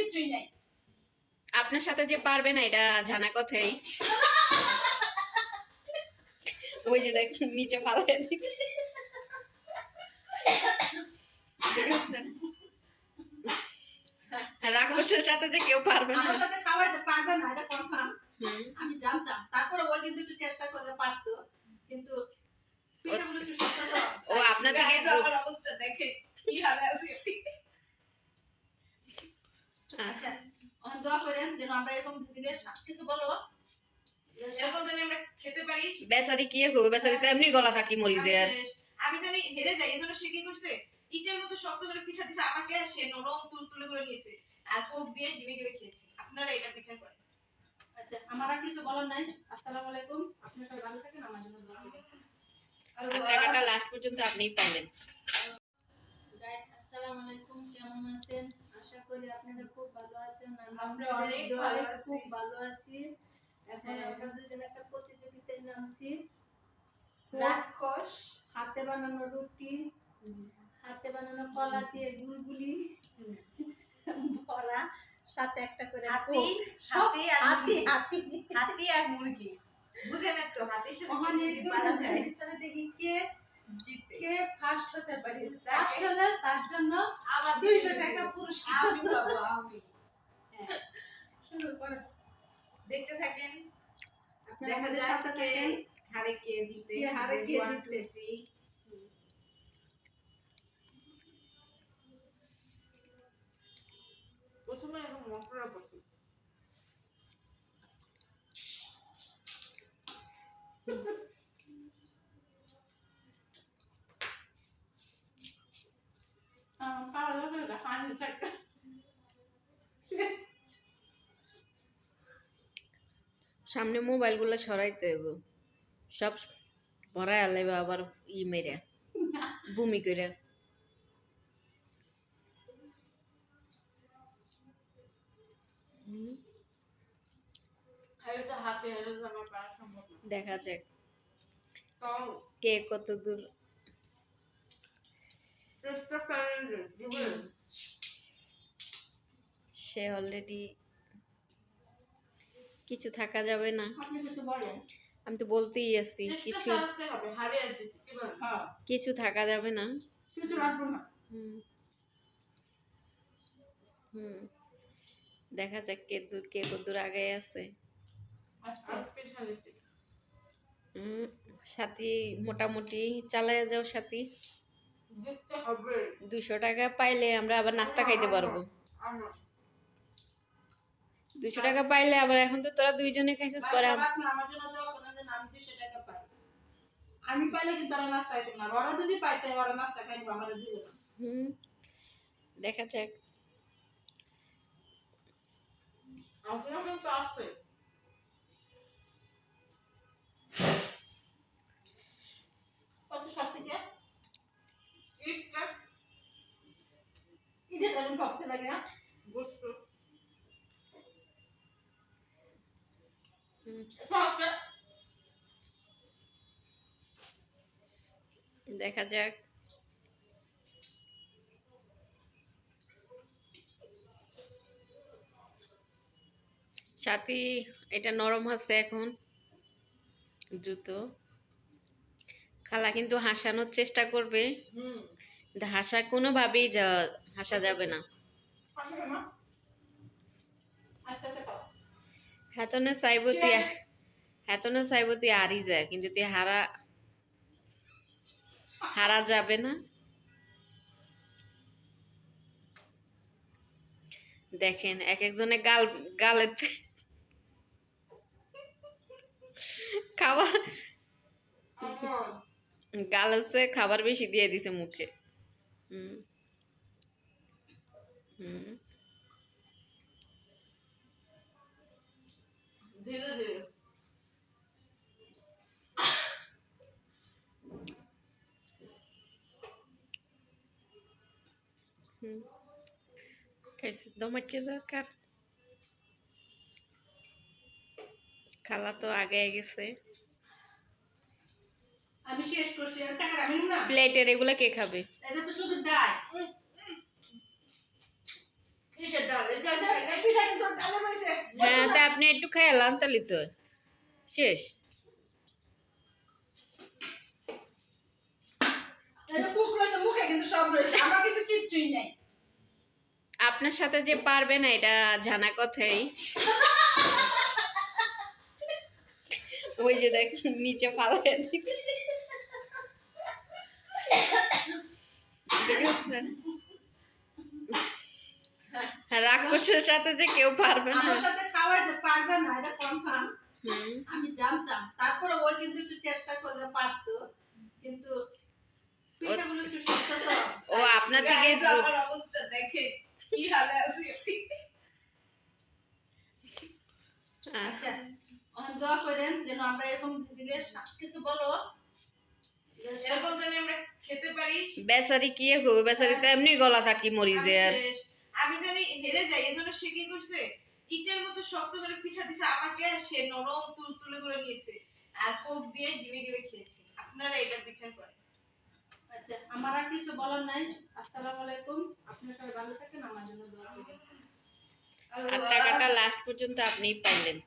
কিছুই নাই। আপনার সাথে যে পারবে না এটা জানা কথাই। ওই যে দেখ নিচে ফালাইয়া দিচ্ছে। রাক্ষসের সাথে যে কেউ পারবে না, আমার সাথে খাওয়াইতে পারবে না এটা কনফার্ম। আমি জানতাম, তারপরে ওই কিন্তু একটু চেষ্টা করে পারতো, কিন্তু পিঠাগুলো একটু শক্ত তো। ও আপনার দিকে আমার অবস্থা দেখে কি হালে আছি। আচ্ছা, এখন দোয়া করেন যেন আমরা এরকম দিদিকে কিছু বলো, এরকম যেন আমরা খেতে পারি। বেচারি কি হবে, বেচারি তো এমনি গলা থাকি মরি যায়। আমি জানি হেরে যাই, এজন্য সে কি করছে, ইটের মতো শক্ত করে পিঠা দিছে আমাকে, সে নরম তুলতুলে করে নিয়েছে আর কোক দিয়ে গিলে গিলে খেয়েছে। আপনারা এটা বিচার করেন। আচ্ছা, আমার আর কিছু বলার নাই। আসসালামু আলাইকুম, আপনারা সবাই ভালো থাকেন, আমার জন্য দোয়া করবেন। টাকাটা লাস্ট পর্যন্ত আপনিই পাইলেন। গাইস, আসসালামু আলাইকুম, কেমন আছেন? আশা করি আপনারা খুব ভালো আছেন। আমরা অনেক ভালো আছি। খুব ভালো আছি। এখন আমরা দুজন একটা প্রতিযোগিতায় নামছি। রাক্ষস হাতে বানানো রুটি, হাতে বানানো কলা দিয়ে গুলগুলি ভরা, সাথে একটা করে হাতি, কোক। হাতি আর হাতি মুরগি। হাতি হাতি আর মুরগি, বুঝেন তো? হাতির সাথে ওখানে মুরগি মারা যায়। ভিতরে দেখি কে জিতে। কে ফার্স্ট হতে পারে। ফার্স্ট হলে তার জন্য আবার 200 টাকা পুরস্কার। আমি পাবো, আমি। হ্যাঁ, শুরু করো। দেখতে থাকেন, আপনারা দেখা আমাদের যাক সাথে কে থাকেন। হারে কে জিতে। কে হারে কে 1 2 জিতে। 3 প্রথমে এখন মশলা করছি। কালো হয়ে গেছে, পানি থাকে। সামনে মোবাইল গুলো সরাইতে হইব, সব ভরাই আলাইব আবার ই মেরে বমি করে। হাইছে হাতে হাইছে আমার পারা সম্ভব না। দেখা যাক তাও কে কত দূর। চেষ্টা করেন দিবেন। সে অলরেডি কিছু থাকা যাবে না। আপনি কিছু বলেন। আমি তো বলতেই আছি চেষ্টা কিছু চালাতে হবে, হারে আর জিতে। কি বলেন? হ্যাঁ, কিছু থাকা যাবে না। কিছু রাখবো না। হুম হুম দেখা যাক কে কত দূর আগে আছে। আর পেছনে আছে। সাথী মোটামুটি চালায় যাও সাথী। জিততে হবে। 200 টাকা পাইলে আমরা আবার নাস্তা খাইতে পারবো। আমরা 200 টাকা পাইলে আবার, এখন তো তোরা দুইজনে খাইছিস, ভাই, পরে সবাই আপনারা আমার জন্য দোয়া করেন যেন আমি 200 টাকা পাই। আমি পাইলে কিন্তু ওরা নাস্তা খাইতো না। ওরা যদি পাইতে ওরা নাস্তা খাইবো, আমারে দিবে না। হুম দেখা যাক। আপনার কিন্তু আসছে। কত সব থেকে ইটটা ইটে তখন কপতে লাগে না। বস্তু সবটা দেখা যাক। সাথী এটা নরম হচ্ছে এখন দ্রুত। খালা কিন্তু হাসানোর চেষ্টা করবে, হাসা কোনোভাবেই হাসা যাবে না। আসলে না। আস্তে আস্তে খাও। হেতনে চাইব তুই হারি যায়, কিন্তু তুই হারা যাবে না। দেখেন এক একজনে গালেতে খাবার, গাল আছে খাবার বেশি দিয়ে দিছে মুখে। হুম হুম ধীরে ধীরে। হুম খাইছে দমাটকে দরকার। খালা তো আগে গেছে। আমি শেষ করছি, আর টাকা আমি না। প্লেটের এগুলা কে খাবে? এটা তো শুধু ডাল। কিসের ডাল? এই যে একটু খাই এলাম তাহলে তো শেষ। এটা কুক রয়েছে মুখে কিন্তু সব রয়েছে, আমার কিন্তু কিচ্ছুই নাই। আপনার সাথে যে পারবে না এটা জানা কথাই। ওই যে দেখ নিচে ফালাই দিচ্ছে, দেখেছেন? রাক্ষসের সাথে যে কেউ পারবে না। আমার সাথে খাওয়াইতে পারবে না এটা কনফার্ম, হুম। আমি জানতাম। তারপরে ওই কিন্তু একটু চেষ্টা করলে পারতো, কিন্তু পিঠাগুলো একটু শক্ত তো। ও আপনার দিকে Guys, আমার অবস্থা দেখে কি হালে আছি আমি। আচ্ছা, এখন দোয়া করেন যেন আমরা এরকম দিদিকে কিছু বলো, এরকম যেন আমরা খেতে পারি। বেচারি কি হবে, বেচারি তো এমনি গলা থাকি মরি আমি যে আর। শেষ। আমি জানি হেরে যাই, এজন্য সে কি করছে, ইটের মতো শক্ত করে পিঠা দিছে আমাকে, আর সে নরম তুলতুলে করে নিয়েছে আর কোক দিয়ে গিলে গিলে খেয়েছে। আপনারা এটা বিচার করেন। আচ্ছা, আমার আর কিছু বলার নাই। আসসালামু আলাইকুম, আপনারা সবাই ভালো থাকেন, আমার জন্য দোয়া করবেন। আর টাকাটা লাস্ট পর্যন্ত আপনিই পাইলেন।